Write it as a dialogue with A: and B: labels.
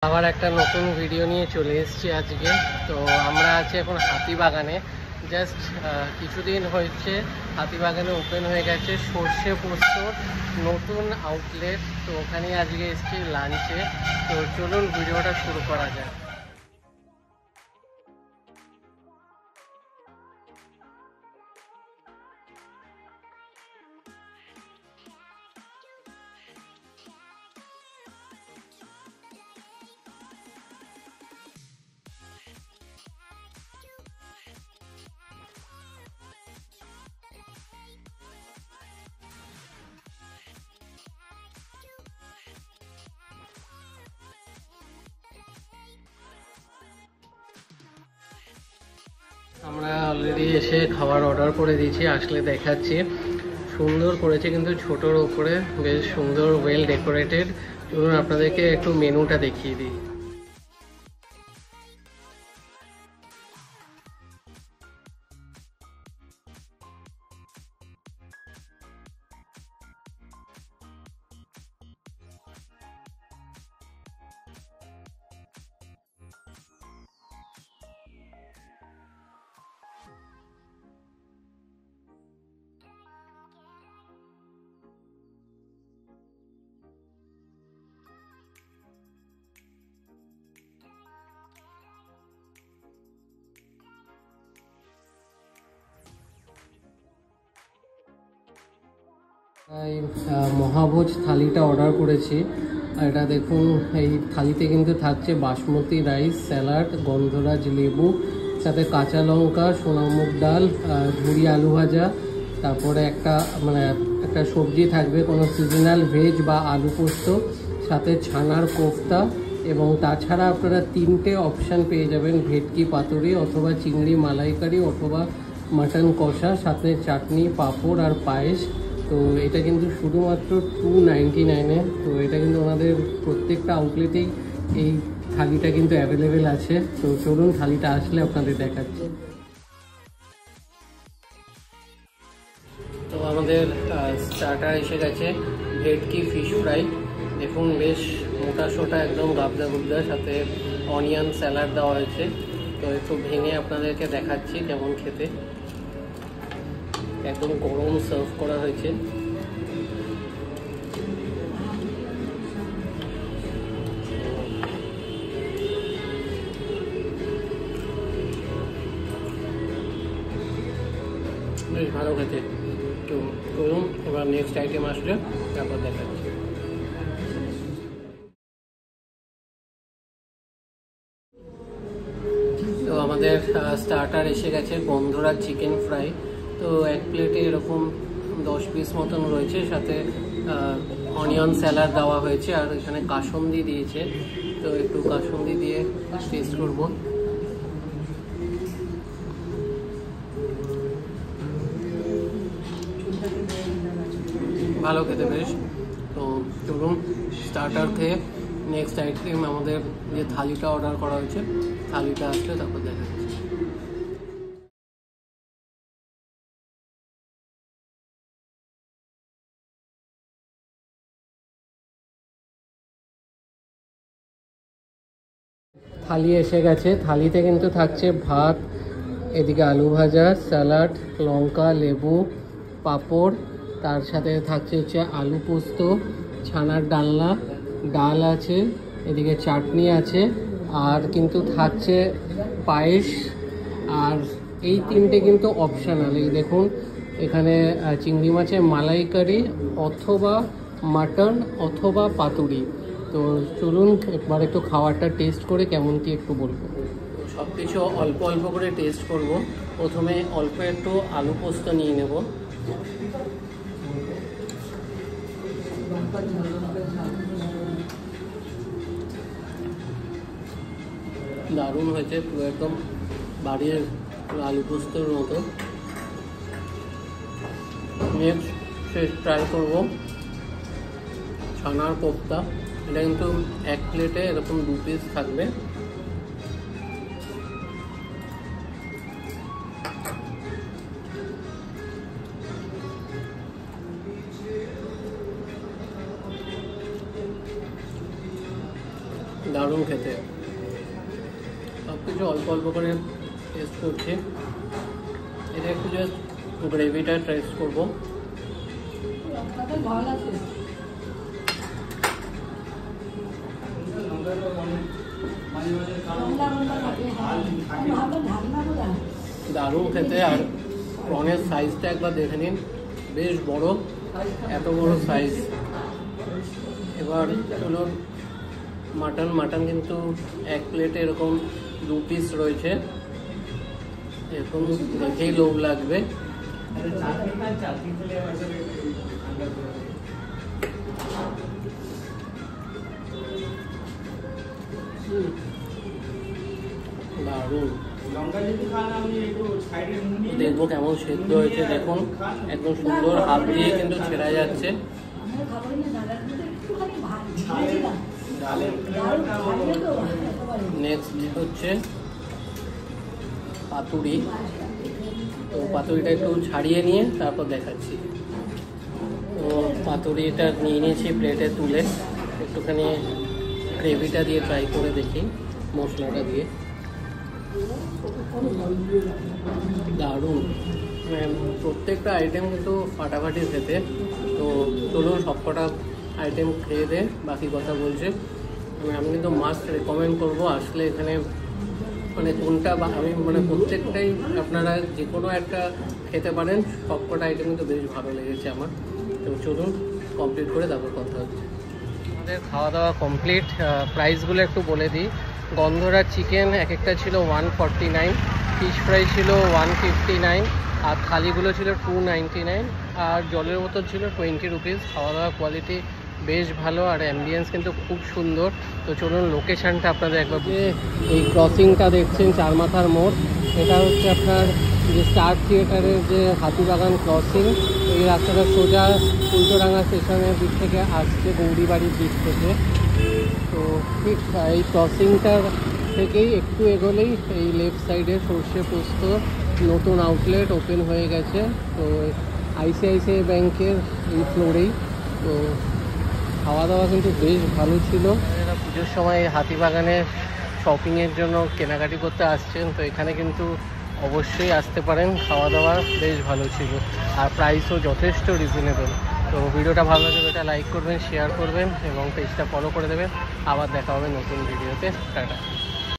A: আবার একটা নতুন ভিডিও নিয়ে চলে এসেছি আজকে। তো আমরা আছি এখন হাতিবাগানে। জাস্ট কিছুদিন হয়েছে হাতিবাগানে ওপেন হয়ে গেছে সর্ষে পোস্তর নতুন আউটলেট। তো ওখানে আজকে এসেছি লাঞ্চে। তো চলুন ভিডিওটা শুরু করা যায়। আমরা অলরেডি এসে খাবার অর্ডার করে দিয়েছি, আসলে দেখাচ্ছি। সুন্দর করেছে কিন্তু ছোটোর ওপরে বেশ সুন্দর ওয়েল ডেকোরেটেড। চলুন আপনাদেরকে একটু মেনুটা দেখিয়ে দিই। মহাভোজ থালিটা অর্ডার করেছি। এটা দেখুন, এই থালিতে কিন্তু থাকছে বাসমতি রাইস, স্যালাড, গন্ধরাজ লেবু, সাথে কাঁচা লঙ্কা, সোনামুগ ডাল, ঝুরি আলু ভাজা, তারপরে একটা সবজি থাকবে, কোনো সিজনাল ভেজ বা আলু পোস্ত, সাথে ছানার কোফতা, এবং তাছাড়া আপনারা 3টে অপশান পেয়ে যাবেন, ভেটকি পাতুরি অথবা চিংড়ি মালাইকারি অথবা মাটন কষা, সাথে চাটনি, পাঁপড় আর পায়েস। তো এটা কিন্তু শুধুমাত্র 299-এ। তো এটা কিন্তু ওনাদের প্রত্যেকটা আউটলেটেই এই থালিটা কিন্তু অ্যাভেলেবেল আছে। তো চলুন থালিটা আসলে আপনাদের দেখাচ্ছি। তো আমাদের স্টার্টার এসে গেছে, ভেটকি ফিশ ফ্রাই। দেখুন বেশ মোটা সোটা একদম গাবদা গুবদা, সাথে অনিয়ন স্যালাড দেওয়া হয়েছে। তো একটু ভেঙে আপনাদেরকে দেখাচ্ছি কেমন খেতে। একদম গরম সার্ভ করা হয়েছে। বেশ ভালো খেতে। তো চলুন এবার নেক্সট আইটেম আসলে তারপর দেখাচ্ছি। তো আমাদের স্টার্টার এসে গেছে, গন্ধরাজ চিকেন ফ্রাই। তো এক প্লেটে এরকম 10 পিস মতন রয়েছে, সাথে অনিয়ন স্যালাড দেওয়া হয়েছে, আর এখানে কাসুন্দি দিয়েছে। তো একটু কাসুন্দি দিয়ে টেস্ট করবো। ভালো খেতে বেশ। তো চলুন স্টার্টার খেয়ে নেক্সট আইটেম আমাদের যে থালিটা অর্ডার করা হয়েছে, থালিটা আসলে তারপর দেখা যাচ্ছে। থালি এসে গেছে। থালিতে কিন্তু থাকছে ভাত, এদিকে আলু ভাজা, স্যালাড, লঙ্কা, লেবু, পাঁপড়, তার সাথে থাকছে হচ্ছে আলু পোস্ত, ছানার ডালনা, ডাল আছে, এদিকে চাটনি আছে, আর কিন্তু থাকছে পায়েস। আর এই 3টে কিন্তু অপশানাল। এই দেখুন এখানে চিংড়ি মাছের মালাইকারি অথবা মাটন অথবা পাতুরি। তো চলুন একবার একটু খাবারটা টেস্ট করে কেমন কি একটু বলবো। তো সব কিছু অল্প অল্প করে টেস্ট করব। প্রথমে অল্প একটু আলু পোস্ত নিয়ে নেব। দারুণ হয়েছে, পুরো একদম বাড়ির আলু পোস্তর মতো। নেক্সট ট্রাই করব ছানার কোফতা। এটা কিন্তু এক প্লেটে এরকম 2 পিস থাকবে। দারুণ। দারুণ খেতে। সব কিছু অল্প অল্প করে টেস্ট করছি। এটা একটু জাস্ট গ্রেভিটা টেস্ট করবো। দারুণ খেতে। আর প্রনের সাইজটা একবার দেখে নিন, বেশ বড়, এত বড় সাইজ। এবার চলুন মাটন কিন্তু এক প্লেটে এরকম 2 পিস রয়েছে, এরকম দেখেই লোভ লাগবে। দারুণ। দেখবো কেমন সেদ্ধ হয়েছে। দেখুন একদম সুন্দর, হাত দিয়ে কিন্তু ছেড়া যাচ্ছে। নেক্সট হচ্ছে পাতুরি। তো পাতুরিটা একটু ছাড়িয়ে নিয়ে তারপর দেখাচ্ছি। তো পাতুরিটা নিয়ে নিয়েছি প্লেটে তুলে, একটুখানি গ্রেভিটা দিয়ে ট্রাই করে দেখি, মশলাটা দিয়ে। দারুণ, প্রত্যেকটা আইটেম কিন্তু ফাটাফাটি খেতে। তো চলুন সবকটা আইটেম খেয়ে দে, বাকি কথা বলছে। আমি কিন্তু মাস্ট রেকমেন্ড করবো আসলে এখানে, মানে কোনটা বা আমি মানে প্রত্যেকটাই আপনারা যে কোনো একটা খেতে পারেন। সবকটা আইটেম কিন্তু বেশ ভালো লেগেছে আমার। তো চলুন কমপ্লিট করে তারপর কথা হচ্ছে। আমাদের খাওয়া দাওয়া কমপ্লিট। প্রাইসগুলো একটু বলে দিই। গন্ধরাজ চিকেন এক একটা ছিল 149, ফিশ ফ্রাই ছিল 159, আর থালিগুলো ছিল 299, আর জলের বোতল ছিল 20 রুপিস। খাওয়া দাওয়া কোয়ালিটি বেশ ভালো, আর অ্যাম্বিয়েন্স কিন্তু খুব সুন্দর। তো চলুন লোকেশানটা আপনাদের একবার। যে এই ক্রসিংটা দেখছেন চারমাথার মোড়, এটা হচ্ছে আপনার যে স্টার থিয়েটারের যে হাতিবাগান ক্রসিং। এই রাস্তাটা সোজা উল্টোডাঙ্গা স্টেশনের দিক থেকে আসছে, গৌরীবাড়ির দিক থেকে। তো ঠিক এই ক্রসিংটার থেকেই একটু এগোলেই এই লেফট সাইডে সর্ষে পোস্ত নতুন আউটলেট ওপেন হয়ে গেছে। তো আইসিআইসিআই ব্যাংকের এই ফ্লোরেই। তো খাওয়া দাওয়া কিন্তু বেশ ভালো ছিল। এরা পুজোর সময় হাতিবাগানে শপিংয়ের জন্য কেনাকাটি করতে আসছেন, তো এখানে কিন্তু অবশ্যই আসতে পারেন। খাওয়া দাওয়া বেশ ভালো ছিল, আর প্রাইসও যথেষ্ট রিজনেবল। তো ভিডিওটা ভালো লাগলে এটা লাইক করবেন, শেয়ার করবেন এবং পেজটা ফলো করে দেবেন। আবার দেখা হবে নতুন ভিডিওতে। টাটা।